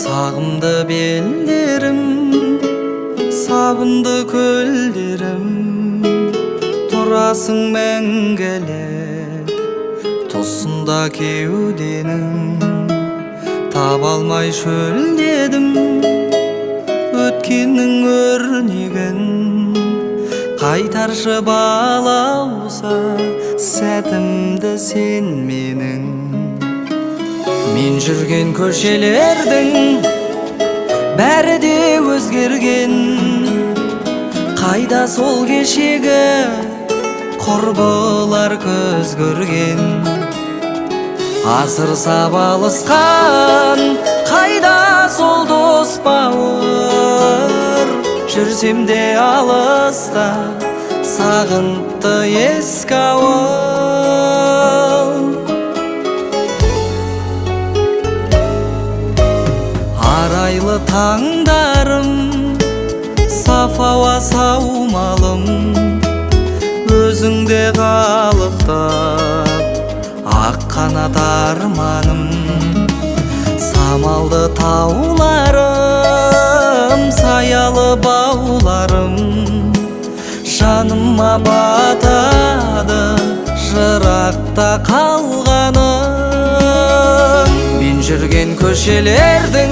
Sağımda bellerim, sabındı köllerim. Turasың мәңгілік тосында кеуденің. Таба алмай шөлдедім өткеннің өрнегін. Қайтаршы балауса сәтімді сен менің. Мен жүрген көшелердің бәрі де өзгерген. Қайда сол кешегі құрбылар көз көрген. Асыр сабалысқан қайда сол дос бауыр. Жүрсем де алыста сағынтты ескі ауыл. Арайлы таңдарым, саф ауа саумалым, өзіңде қалықтап ақ қанат арманым. Самалды тауларым, саялы бауларым, жаныма батады жырақта қалғаным. Мен жүрген көшелердің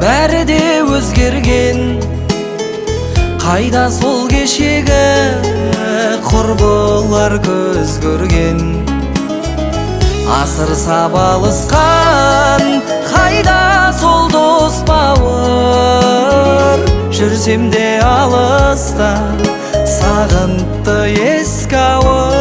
бәрі де өзгерген. Қайда сол кешегі құрбылар көз көрген. Асыр сабалысқан қайда сол дос бауыр. Жүрсем де алыста сағынтты ескі ауыл.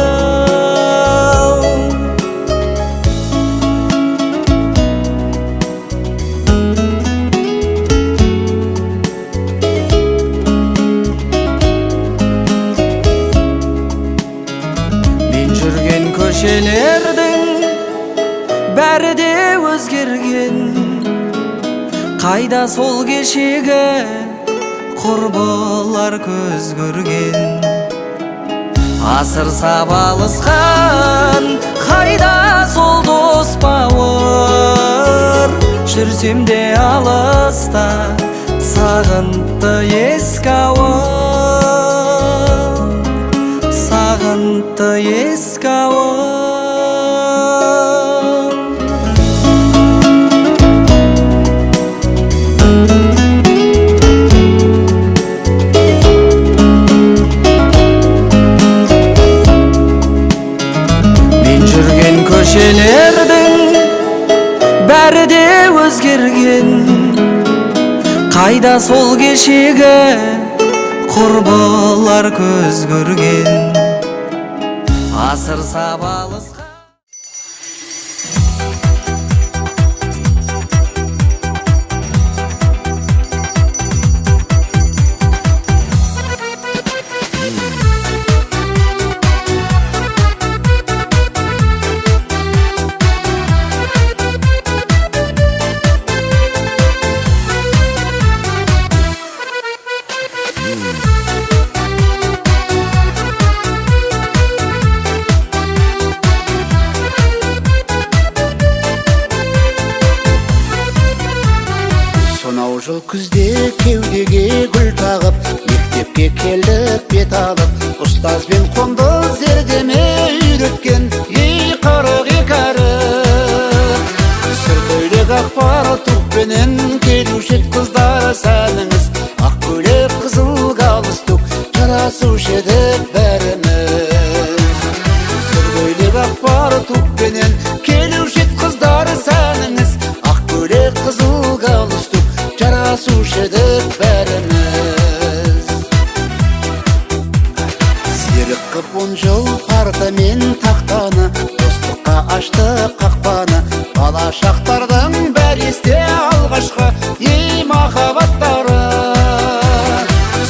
Көшелердің бәрі де өзгерген. Қайда сол кешегі құрбылар көз көрген. Асыр сабалысқан қайда сол дос бауыр. Жүрсем де алыста сағынтты ескі ауыл. Сағынтты ескі ауыл. Мен жүрген көшелердің бәрі де өзгерген. Қайда сол кешегі құрбылар көз көрген. Асыр сабалысқан жыл күзде кеудеге гүл тағып, мектепке келдік бет алып, ұстазбен қонды зердеме үйреткен ей қырық екі әріп. Сүр көйлек ақ пары тұқпенен келуші ед қыздар сәніңіз, ақ көйлек қызыл галстук жарасушы едік бәріміз. Сүр көйлек ақ пары тұқпенен келуші ед қыздар сәніңіз, ақ көйлек қызыл галстук жарасушы едік бәріміз. Серік қып 10 жыл партамен тақтаны, достыққа ашты қақпаны. Бала шақтардың бәрі есте алғашқы ей махаббаттары.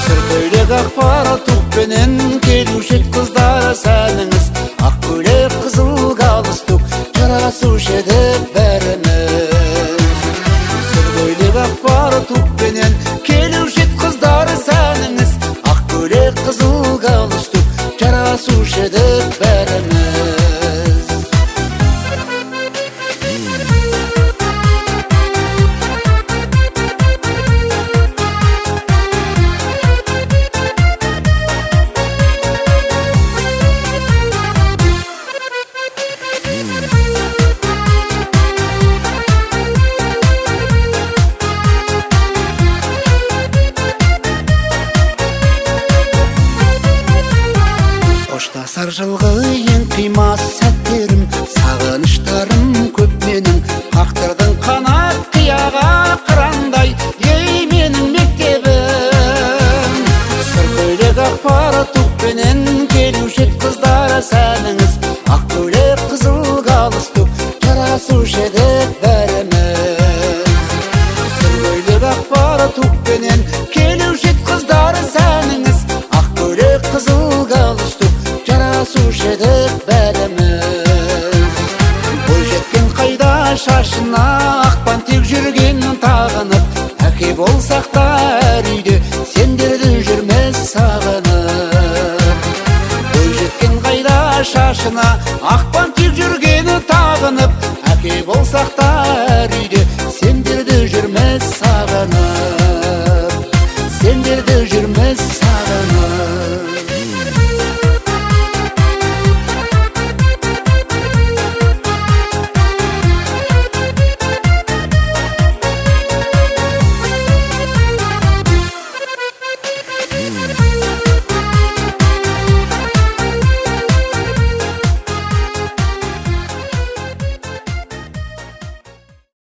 Сүр көйлек ақ пары тұқпенен келуші ед қыздар сәніңіз, ақ көйлек қызыл галстук жарасушы едік бәріміз. Сүр көйлек ақ пары тұқпенен келуші ед қыздар сәніңіз, ақ көйлек қызыл галстук жарасушы едік бәріміз. жылғы ең қимас сәттерім, сағыныштарым көп менің. Қақтырдың қанат қияға қырандай, ей менің мектебім. Сыр көйлек ақ пары тұқпенен келуші ед қыздар сәніңіз. Ақ көйлек қызыл галстук жарасушы едік бәріміз. Сыр көйлек ақ пары тұқпенен келуші ед қыздар сәніңіз. Ақ көйлек қызыл галстук жарасушы едік бәріміз. Бойжеткен қайда шашына ақ бантик жүргенін тағынып, әке болсақ та әр үйде сендерді жүрмес сағынып. Бойжеткен қайда шашына ақ бантик жүргені тағынып, әке болсақ та